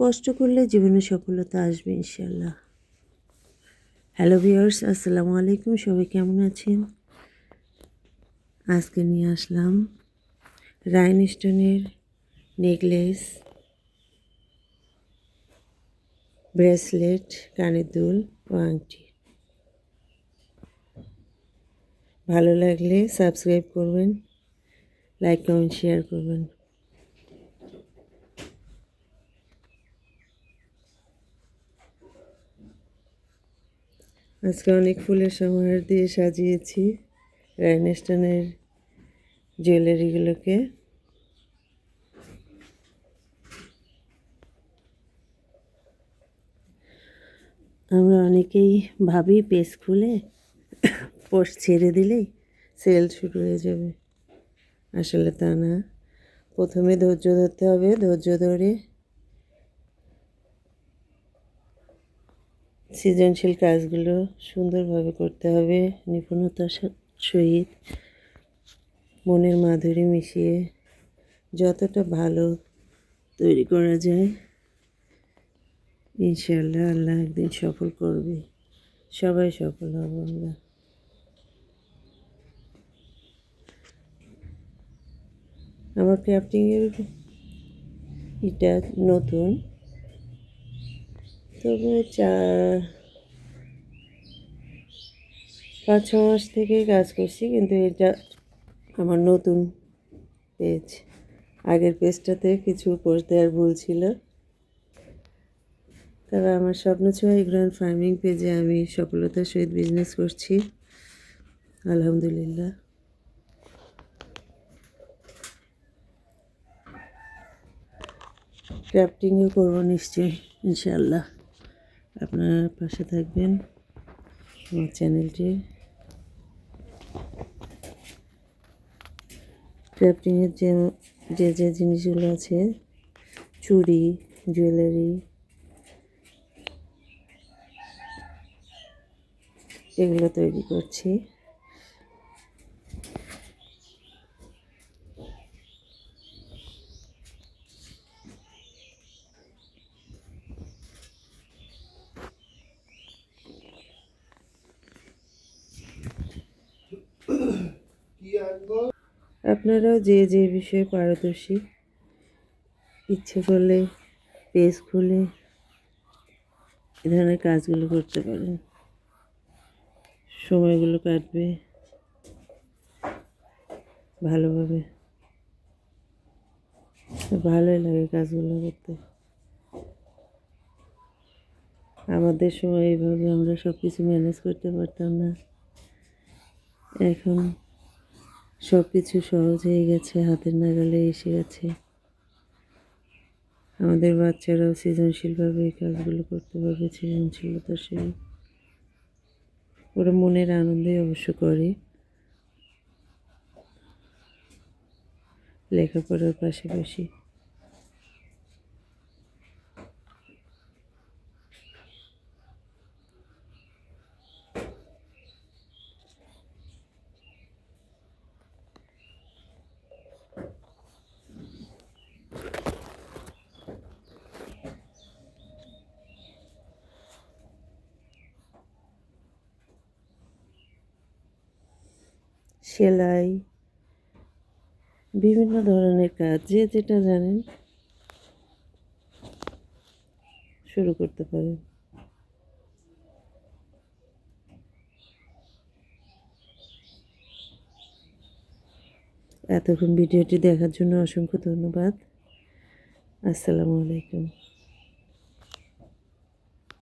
কষ্ট করলে জীবনে সফলতা আসবে ইনশাল্লাহ। হ্যালো ভিউয়ার্স, আসসালামু আলাইকুম। সবাই কেমন আছেন? আজকে নিয়ে আসলাম রাইনস্টোনের নেকলেস, ব্রেসলেট, কানের দুল ও আংটি। ভালো লাগলে সাবস্ক্রাইব করবেন, লাইক কমেন্ট শেয়ার করবেন। আজকে অনেক ফুলের সমাহার দিয়ে সাজিয়েছি রাইনস্টোনের জুয়েলারিগুলোকে। আমরা অনেকেই ভাবি পেজ খুলে পোস্ট ছেড়ে দিলেই সেল শুরু হয়ে যাবে, আসলে তা না। প্রথমে ধৈর্য ধরতে হবে, ধৈর্য ধরে সৃজনশীল কাজগুলো সুন্দরভাবে করতে হবে, নিপুণতার সহিত মনের মাধুরী মিশিয়ে যতটা ভালো তৈরি করা যায় ইনশাআল্লাহ আল্লাহ একদিন সফল করবে, সবাই সফল হব আমরা। আমার ক্রাফটিংয়ের এটা নতুন, তবে 5-6 মাস থেকে কাজ করছি, কিন্তু এটা আমার নতুন পেজ। আগের পেজটাতে কিছু পোস্ট দেওয়ার ভুল ছিল। তবে আমার স্বপ্ন ছোঁয়া গ্র্যান্ড ফার্মিং পেজে আমি সফলতার সহিত বিজনেস করছি, আলহামদুলিল্লাহ। ক্রাফটিংও করবো নিশ্চয়ই ইনশাআল্লাহ। আপনারা পাশে থাকবেন আমার চ্যানেলটি। ক্রাফটিংয়ের যে জিনিসগুলো আছে, চুড়ি, জুয়েলারি, এগুলো তৈরি করছি। আপনারাও যে যে বিষয়ে পারদর্শী, ইচ্ছে করলে পেজ খুলে এ ধরনের কাজগুলো করতে পারেন, সময়গুলো কাটবে ভালোভাবে, ভালোই লাগে কাজগুলো করতে। আমাদের সময় এইভাবে আমরা সব কিছু ম্যানেজ করতে পারতাম না, এখন সব কিছু সহজ হয়ে গেছে, হাতের নাগালে এসে গেছে। আমাদের বাচ্চারাও সৃজনশীলভাবে এই কাজগুলো করতে পারবে, সৃজনশীলতার সহিত। ওরা মনের আনন্দে অবশ্য করে, লেখাপড়ার পাশাপাশি। সেলাই, বিভিন্ন ধরনের কাজ যে যেটা জানেন শুরু করতে পারেন। এতক্ষণ ভিডিওটি দেখার জন্য অসংখ্য ধন্যবাদ। আসসালামু আলাইকুম।